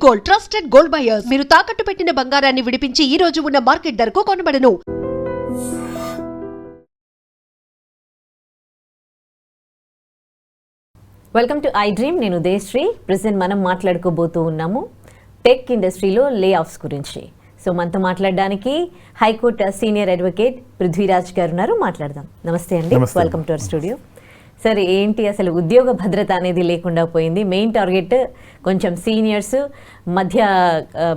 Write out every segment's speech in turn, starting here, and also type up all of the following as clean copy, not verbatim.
Gold, trusted gold buyers. మీరు తాకట్టు పెట్టిన బంగారాన్ని విడిపించి ఈ రోజు ఉన్న మార్కెట్ ధరకు కొనబడను. Welcome to iDream. నేను ఉదయశ్రీ. ప్రెసెంట్ మనం మాట్లాడుకోబోతూ ఉన్నాము టెక్ ఇండస్ట్రీలో లే ఆఫ్స్ గురించి. సో మనతో మాట్లాడడానికి హైకోర్టు సీనియర్ అడ్వకేట్ పృథ్వీరాజ్ గారు ఉన్నారు. మాట్లాడదాం. నమస్తే అండి. Welcome to our studio. Sir, ఏంటి అసలు ఉద్యోగ భద్రత అనేది లేకుండా పోయింది? మెయిన్ టార్గెట్ కొంచెం సీనియర్స్, మధ్య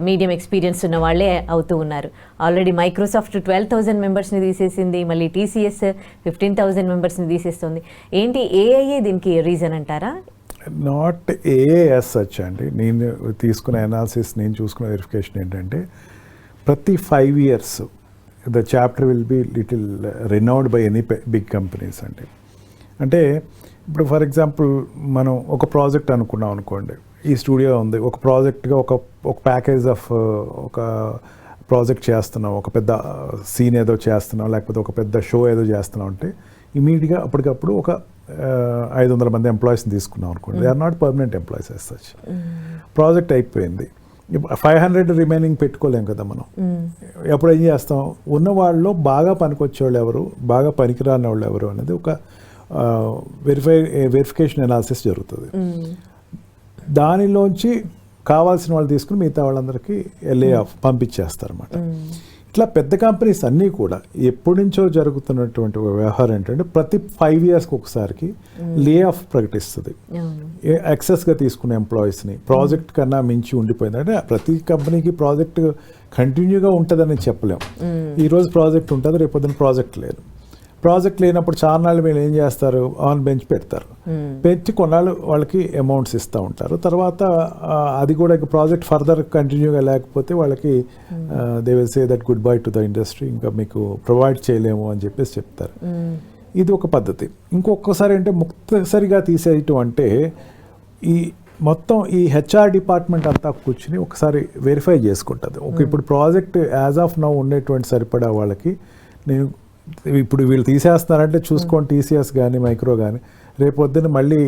మీడియం ఎక్స్పీరియన్స్ ఉన్న వాళ్ళే అవుతూ ఉన్నారు. ఆల్రెడీ మైక్రోసాఫ్ట్ 12,000 మెంబర్స్ని తీసేసింది, మళ్ళీ TCS 15,000 మెంబర్స్ని తీసేస్తుంది. ఏంటి ఏఐఏ దీనికి రీజన్ అంటారా? నాట్ ఏఎస్ సచ్ అండి. నేను తీసుకున్న అనాలిసిస్, నేను చూసుకున్న వెరిఫికేషన్ ఏంటంటే ప్రతి 5 years the chapter will be little renewed by any big companies అండి. అంటే ఇప్పుడు ఫర్ ఎగ్జాంపుల్ మనం ఒక ప్రాజెక్ట్ అనుకున్నాం అనుకోండి, ఈ స్టూడియో ఉంది, ఒక ప్రాజెక్ట్గా ఒక ప్యాకేజ్ ఆఫ్ ఒక ప్రాజెక్ట్ చేస్తున్నాం, ఒక పెద్ద సీన్ ఏదో చేస్తున్నాం, లేకపోతే ఒక పెద్ద షో ఏదో చేస్తున్నాం అంటే ఇమీడియట్గా అప్పటికప్పుడు ఒక 500 మంది ఎంప్లాయీస్ని తీసుకున్నాం అనుకోండి. They are not permanent employees as such. Project అయిపోయింది, 500 రిమైనింగ్ పెట్టుకోలేం కదా మనం. ఎప్పుడు ఏం చేస్తాం, ఉన్న వాళ్ళలో బాగా పనికొచ్చేవాళ్ళు ఎవరు, బాగా పనికిరాని వాళ్ళు ఎవరు అనేది ఒక వెరిఫికేషన్ అనాలిసిస్ జరుగుతుంది. దానిలోంచి కావాల్సిన వాళ్ళు తీసుకుని మిగతా వాళ్ళందరికీ లే ఆఫ్ పంపించేస్తారు అన్నమాట. ఇట్లా పెద్ద కంపెనీస్ అన్నీ కూడా ఎప్పటి నుంచో జరుగుతున్నటువంటి వ్యవహారం ఏంటంటే ప్రతి 5 years ఒకసారికి లే ఆఫ్ ప్రకటిస్తుంది. ఎక్సెస్గా తీసుకున్న ఎంప్లాయీస్ని, ప్రాజెక్ట్ కన్నా మించి ఉండిపోయింది అంటే ప్రతి కంపెనీకి ప్రాజెక్ట్ కంటిన్యూగా ఉంటుందని చెప్పలేం. ఈరోజు ప్రాజెక్ట్ ఉంటుంది, రేపు పొద్దున ప్రాజెక్ట్ లేదు. ప్రాజెక్ట్ లేనప్పుడు చాలానాళ్ళు వీళ్ళు ఏం చేస్తారు, ఆన్ బెంచ్ పెడతారు. పెంచి కొన్నాళ్ళు వాళ్ళకి అమౌంట్స్ ఇస్తూ ఉంటారు. తర్వాత అది కూడా ప్రాజెక్ట్ ఫర్దర్ కంటిన్యూగా లేకపోతే వాళ్ళకి they will say that good bye to the industry, ఇంకా మీకు ప్రొవైడ్ చేయలేము అని చెప్పేసి చెప్తారు. ఇది ఒక పద్ధతి. ఇంకొకసారి అంటే ముక్తసరిగా తీసేయటం అంటే ఈ మొత్తం ఈ HR డిపార్ట్మెంట్ అంతా కూర్చుని ఒకసారి వెరిఫై చేసుకుంటుంది. ఇప్పుడు ప్రాజెక్ట్ యాజ్ ఆఫ్ నౌ ఉండేటువంటి సరిపడా వాళ్ళకి నేను ఇప్పుడు వీళ్ళు తీసేస్తున్నారంటే చూసుకోండి, TCS కానీ మైక్రో కానీ రేపు పొద్దున్న మళ్ళీ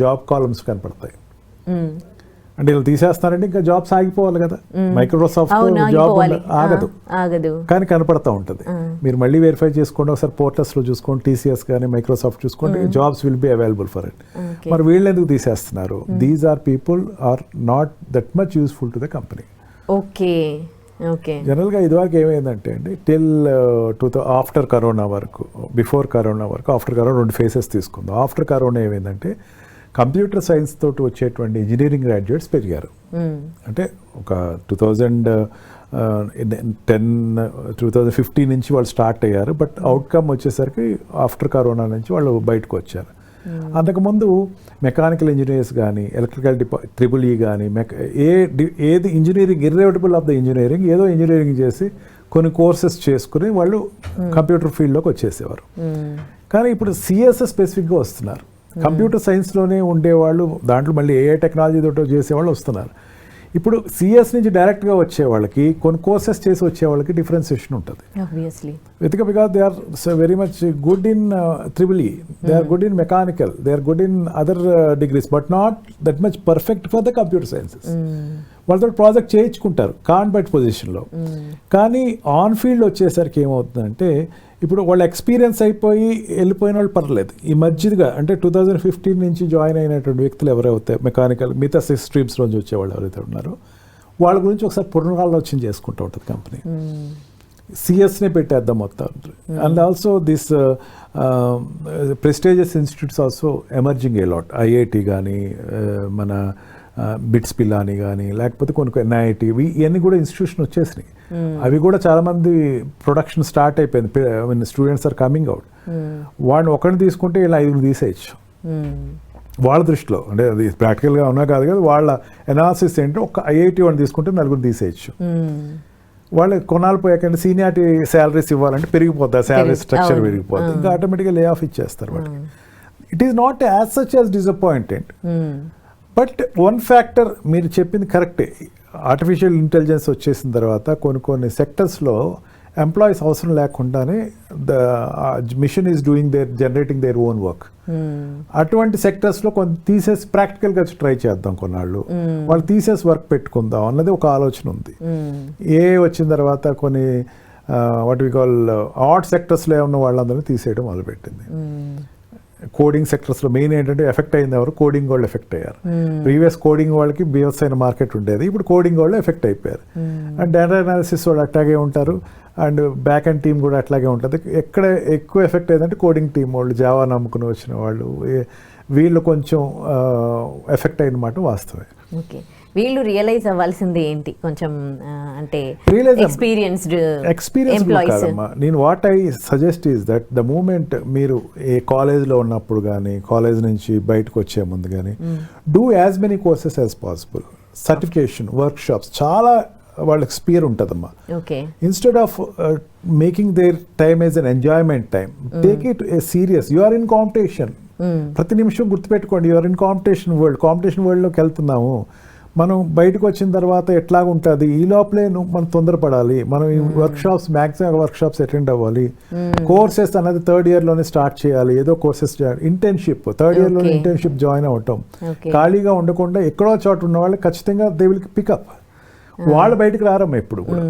జాబ్ కాలమ్స్ కనపడతాయి. అంటే వీళ్ళు తీసేస్తున్నారంటే ఇంకా జాబ్స్ ఆగిపోవాలి కదా. మైక్రోసాఫ్ట్ జాబ్ ఆగదు కానీ కనపడతా ఉంటుంది. మీరు మళ్ళీ వెరిఫై చేసుకోండి, ఒకసారి పోర్టల్స్లో చూసుకోండి, TCS కానీ మైక్రోసాఫ్ట్ చూసుకోండి, jobs will be available for it. మరి వీళ్ళు ఎందుకు తీసేస్తున్నారు? These are people are not that much useful to the company. జనరల్గా ఇదివరకు ఏమైందంటే అండి, టిల్ ఆఫ్టర్ కరోనా వరకు, బిఫోర్ కరోనా వరకు, ఆఫ్టర్ కరోనా 2 phases తీసుకుందాం. ఆఫ్టర్ కరోనా ఏమైందంటే కంప్యూటర్ సైన్స్ తోటి వచ్చేటువంటి ఇంజనీరింగ్ గ్రాడ్యుయేట్స్ పెరిగారు. అంటే ఒక 2015 నుంచి వాళ్ళు స్టార్ట్ అయ్యారు. బట్ అవుట్కమ్ వచ్చేసరికి ఆఫ్టర్ కరోనా నుంచి వాళ్ళు బయటకు వచ్చారు. అంతకుముందు మెకానికల్ ఇంజనీర్స్ కానీ, ఎలక్ట్రికల్ EEE కానీ, ఏది ఇంజనీరింగ్ ఇర్రివర్టబుల్ ఆఫ్ ద ఇంజనీరింగ్, ఏదో ఇంజనీరింగ్ చేసి కొన్ని కోర్సెస్ చేసుకుని వాళ్ళు కంప్యూటర్ ఫీల్డ్లోకి వచ్చేసేవారు. కానీ ఇప్పుడు CS స్పెసిఫిక్గా వస్తున్నారు. కంప్యూటర్ సైన్స్లోనే ఉండేవాళ్ళు, దాంట్లో మళ్ళీ AI టెక్నాలజీ తోటి చేసేవాళ్ళు వస్తున్నారు. ఇప్పుడు CS నుంచి డైరెక్ట్గా వచ్చే వాళ్ళకి, కొన్ని కోర్సెస్ చేసి వచ్చే వాళ్ళకి డిఫరెన్సియేషన్ ఉంటుంది. Because they are very much good in EEE, they are good in mechanical, they are good in other degrees, but not that much perfect for the computer sciences. వాళ్ళతో ప్రాజెక్ట్ చేయించుకుంటారు కాన్బట్ పొజిషన్లో. కానీ on field వచ్చేసరికి ఏమవుతుందంటే ఇప్పుడు వాళ్ళు experience అయిపోయి వెళ్ళిపోయిన వాళ్ళు పర్లేదు. ఈ మధ్యగా అంటే 2015 నుంచి జాయిన్ అయినటువంటి వ్యక్తులు ఎవరైతే మెకానికల్ మిగతా 6 streams నుంచి వచ్చేవాళ్ళు ఎవరైతే ఉన్నారో వాళ్ళ గురించి ఒకసారి పునరాలోచన చేసుకుంటూ ఉంటుంది కంపెనీ. CSనే పెట్టేద్దాం మొత్తం. And also this prestigious institutes also emerging a lot. IIT కానీ, మన బిట్స్ పిల్లాని కానీ, లేకపోతే కొన్ని NIT, ఇవన్నీ కూడా ఇన్స్టిట్యూషన్ వచ్చేసినాయి. అవి కూడా చాలామంది ప్రొడక్షన్ స్టార్ట్ అయిపోయింది. Students are coming out. వాడిని ఒకరిని తీసుకుంటే ఇలా 5 తీసేయచ్చు వాళ్ళ దృష్టిలో. అంటే అది ప్రాక్టికల్గా ఉన్నా కాదు కదా, వాళ్ళ అనాలిసిస్ ఏంటంటే ఒక IIT వాడిని తీసుకుంటే 4 తీసేయచ్చు. వాళ్ళు కొనాలి పోయాకంటే సీనియారిటీ శాలరీస్ ఇవ్వాలంటే పెరిగిపోతుంది, శాలరీ స్ట్రక్చర్ పెరిగిపోతుంది, ఇంకా ఆటోమేటిక్గా లే ఆఫ్ ఇచ్చేస్తారు వాటికి. It is not as such as disappointed. But one factor మీరు చెప్పింది కరెక్టే. ఆర్టిఫిషియల్ ఇంటెలిజెన్స్ వచ్చేసిన తర్వాత కొన్ని సెక్టర్స్లో ఎంప్లాయీస్ అవసరం లేకుండానే the machine is generating their own work. అటువంటి సెక్టర్స్లో కొంత తీసేసి ప్రాక్టికల్గా ట్రై చేద్దాం కొన్నాళ్ళు, వాళ్ళు తీసేసి వర్క్ పెట్టుకుందాం అన్నది ఒక ఆలోచన ఉంది. వచ్చిన తర్వాత కొన్ని వాట్ వి కాల్ ఆర్ట్ సెక్టర్స్లో ఉన్న వాళ్ళందరినీ తీసేయడం మొదలుపెట్టింది. కోడింగ్ సెక్టర్స్లో మెయిన్ ఏంటంటే ఎఫెక్ట్ అయింది ఎవరు? కోడింగ్ వాళ్ళు ఎఫెక్ట్ అయ్యారు. ప్రీవియస్ కోడింగ్ వాళ్ళకి బీభత్సైన మార్కెట్ ఉండేది, ఇప్పుడు కోడింగ్ వాళ్ళు ఎఫెక్ట్ అయిపోయారు. అండ్ డేటా అనాలిసిస్ వాళ్ళు అట్లాగే ఉంటారు, అండ్ బ్యాక్ అండ్ టీమ్ కూడా అట్లాగే ఉంటుంది. ఎక్కడ ఎక్కువ ఎఫెక్ట్ అయ్యిందంటే కోడింగ్ టీం వాళ్ళు, జావా నమ్ముకుని వచ్చిన వాళ్ళు, వీళ్ళు కొంచెం ఎఫెక్ట్ అయిన మాట వాస్తవే. ఓకే, వీళ్ళు రియలైజ్ అవ్వాల్సింది ఏంటి? కొంచెం అంటే ఎక్స్పీరియన్స్డ్ కాదమ్మా. నేను what I suggest is that the moment మీరు ఏ కాలేజ్లో ఉన్నప్పుడు కానీ, కాలేజ్ నుంచి బయటకు వచ్చే ముందు కానీ, do as many courses as possible. Certification, work shops చాలా వాళ్ళకి స్పియర్ ఉంటుందమ్మా. Instead of making their time as an enjoyment time, take it a serious. You are in competition. ప్రతి నిమిషం గుర్తుపెట్టుకోండి, యు ఆర్ ఇన్ కాంపిటీషన్ వరల్డ్లోకి వెళ్తున్నాము. మనం బయటకు వచ్చిన తర్వాత ఎట్లాగుంటుంది, ఈ లోపలే మనం తొందరపడాలి. మనం ఈ వర్క్షాప్స్, మ్యాక్సిమం వర్క్షాప్స్ అటెండ్ అవ్వాలి. కోర్సెస్ అనేది థర్డ్ ఇయర్లోనే స్టార్ట్ చేయాలి. ఏదో కోర్సెస్, ఇంటర్న్షిప్ థర్డ్ ఇయర్లోనే ఇంటర్న్షిప్ జాయిన్ అవ్వటం. ఖాళీగా ఉండకుండా ఎక్కడో చోట ఉన్న వాళ్ళు ఖచ్చితంగా దే విల్ పికప్. వాళ్ళు బయటకు రారమ్మా ఎప్పుడు కూడా.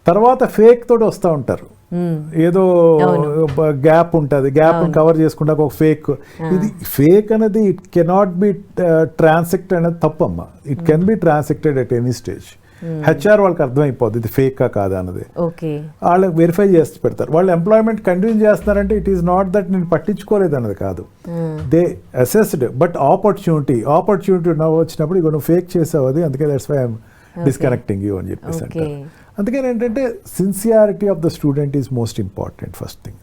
తర్వాత ఫేక్ తోటి వస్తూ ఉంటారు, ఏదో గ్యాప్ ఉంటుంది, గ్యాప్ కవర్ చేసుకుంటా ఒక ఫేక్. ఇది ఫేక్ అనేది ఇట్ కెనాట్ బి ట్రాన్సాక్ట్ అనేది తప్పమ్మా. It can be transacted at any stage. HR వాళ్ళకి అర్థమైపోద్ది ఇది ఫేకా కాదా అన్నది. వాళ్ళకి వెరిఫై చేసి పెడతారు. వాళ్ళు ఎంప్లాయ్మెంట్ కంటిన్యూ చేస్తున్నారంటే ఇట్ ఈస్ నాట్ దట్ నేను పట్టించుకోలేదు అన్నది కాదు, దే అసెస్డ్. బట్ ఆపర్చునిటీ వచ్చినప్పుడు ఇక నువ్వు ఫేక్ చేసావు, అది అందుకే that's why I'm disconnecting you అని చెప్పేసి అంటారు. అందుకని ఏంటంటే sincerity of the student is most important first thing.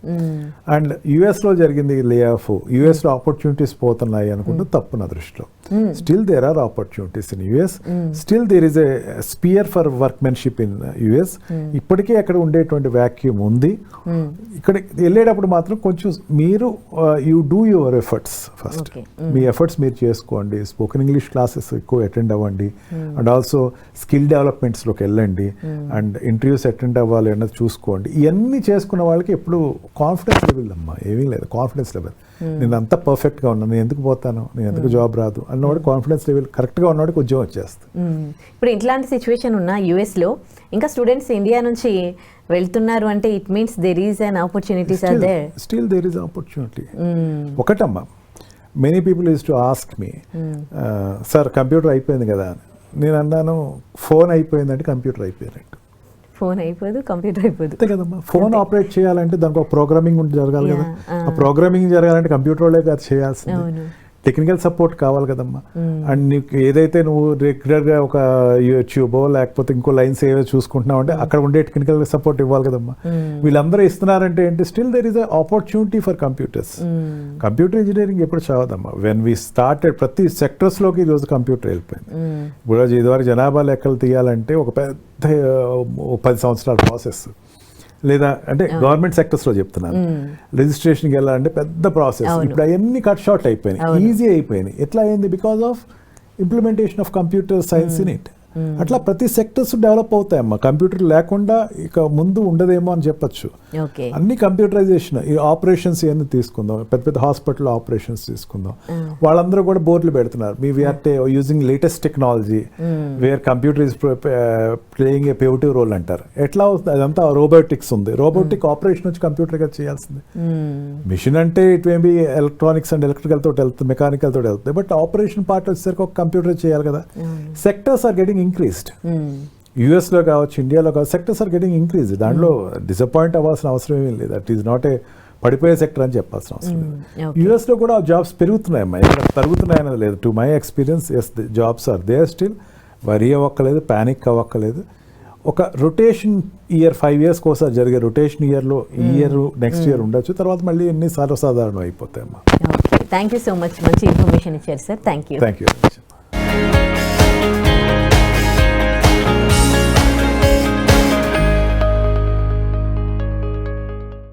And యుఎస్లో జరిగింది లే ఆఫ్, యుఎస్లో ఆపర్చునిటీస్ పోతున్నాయి అనుకుంటూ తప్పు నా దృష్టిలో. Still there are opportunities in US, still there is a sphere for workmanship in US. ఇప్పటికీ అక్కడ ఉండేటువంటి వ్యాక్యూమ్ ఉంది. ఇక్కడ వెళ్ళేటప్పుడు మాత్రం కొంచెం మీరు you do your efforts first. Me efforts మీరు చేసుకోండి. స్పోకెన్ ఇంగ్లీష్ క్లాసెస్ ఎక్కువ అటెండ్ అవ్వండి, అండ్ ఆల్సో స్కిల్ డెవలప్మెంట్స్లోకి వెళ్ళండి, అండ్ ఇంటర్వ్యూస్ అటెండ్ అవ్వాలి అన్నది చూసుకోండి. ఇవన్నీ చేసుకున్న వాళ్ళకి ఎప్పుడు కాన్ఫిడెన్స్ లెవెల్ అమ్మా ఏమీ లేదు. కాన్ఫిడెన్స్ లెవెల్, నేను అంతా పర్ఫెక్ట్గా ఉన్నాను, నేను ఎందుకు పోతాను, నేను ఎందుకు జాబ్ రాదు అన్నవాడు కాన్ఫిడెన్స్ లెవెల్ కరెక్ట్గా ఉన్నవాడికి ఉద్యోగం వచ్చేస్తుంది. ఇప్పుడు ఇట్లాంటి సిచ్యువేషన్ ఉన్న యుఎస్లో ఇంకా స్టూడెంట్స్ ఇండియా నుంచి వెళ్తున్నారు అంటే it means there is an opportunities are there. Still there is opportunity. ఒకటమ్మా, many people is to ask me, sir computer అయిపోయింది కదా అని. నేను అన్నాను, ఫోన్ అయిపోయిందంటే కంప్యూటర్ అయిపోయినట్టు. ఫోన్ అయిపోదు, కంప్యూటర్ అయిపోదు, అంతే కదమ్మా. ఫోన్ ఆపరేట్ చేయాలంటే దానికి ఒక ప్రోగ్రామింగ్ జరగాలి కదా. ఆ ప్రోగ్రామింగ్ జరగాలంటే కంప్యూటర్ వాళ్ళే కాదు చేయాల్సింది, టెక్నికల్ సపోర్ట్ కావాలి కదమ్మా. అండ్ నీకు ఏదైతే నువ్వు రెగ్యులర్గా ఒక యూట్యూబో లేకపోతే ఇంకో లైన్స్ ఏవో చూసుకుంటున్నావు అంటే అక్కడ ఉండే టెక్నికల్ సపోర్ట్ ఇవ్వాలి కదమ్మా. వీళ్ళందరూ ఇస్తున్నారంటే ఏంటి, still there is a opportunity for computers. Computer engineering ఎప్పుడు చావదమ్మా. వెన్ వీ స్టార్టెడ్ ప్రతి సెక్టర్స్లోకి ఈరోజు కంప్యూటర్ వెళ్ళిపోయింది. ఇప్పుడు ఇదివరకు జనాభా లెక్కలు తీయాలంటే ఒక పెద్ద 10 సంవత్సరాల ప్రాసెస్, లేదా అంటే గవర్నమెంట్ సెక్టర్స్లో చెప్తున్నాను, రిజిస్ట్రేషన్కి వెళ్ళాలంటే పెద్ద ప్రాసెస్. ఇప్పుడు అవన్నీ కట్ షార్ట్ అయిపోయినాయి, ఈజీ అయిపోయినాయి. ఎట్లా అయింది? Because of implementation of computer science in it. అట్లా ప్రతి సెక్టర్స్ డెవలప్ అవుతాయమ్మా. కంప్యూటర్ లేకుండా ఇక ముందు ఉండదేమో అని చెప్పచ్చు. అన్ని కంప్యూటరైజేషన్. ఈ ఆపరేషన్స్ ఇవన్నీ తీసుకుందాం, పెద్ద పెద్ద హాస్పిటల్ ఆపరేషన్స్ తీసుకుందాం, వాళ్ళందరూ కూడా బోర్డులు పెడుతున్నారు. We are using latest technology where computer is playing a pivotal role అంటారు. ఎట్లా అవుతుంది? అదంతా రోబోటిక్స్ ఉంది. రోబోటిక్ ఆపరేషన్ వచ్చి కంప్యూటర్గా చేయాల్సింది. మిషన్ అంటే it may be electronics and electrical తోటి వెళ్తుంది, మెకానికల్ తోటి వెళ్తుంది. బట్ ఆపరేషన్ పార్ట్ వచ్చేసరికి ఒక కంప్యూటర్ చేయాలి కదా. Sectors are getting increased. యుఎస్లో కావచ్చు, ఇండియాలో కావచ్చు, సెక్టర్స్ ఆర్ గెటింగ్ ఇంక్రీజ్. దాంట్లో డిసప్పాయింట్ అవ్వాల్సిన అవసరం ఏం లేదు. దట్ ఈస్ నాట్ ఏ పడిపోయే సెక్టర్ అని చెప్పాల్సిన అవసరం లేదు. యుఎస్లో కూడా జాబ్స్ పెరుగుతున్నాయమ్మా, తరుగుతున్నాయి అనేది లేదు. To my experience, yes jobs are there still. Worry అవ్వక్కలేదు, ప్యానిక్ అవ్వక్కలేదు. ఒక రొటేషన్ ఇయర్ 5 years ఒకసారి జరిగే రొటేషన్ ఇయర్లో ఈ ఇయర్ నెక్స్ట్ ఇయర్ ఉండొచ్చు, తర్వాత మళ్ళీ ఎన్ని సర్వసాధారణం అయిపోతాయమ్మా. థ్యాంక్ యూ సో మచ్, మంచి ఇన్ఫర్మేషన్ ఇచ్చారు సార్. Thank you.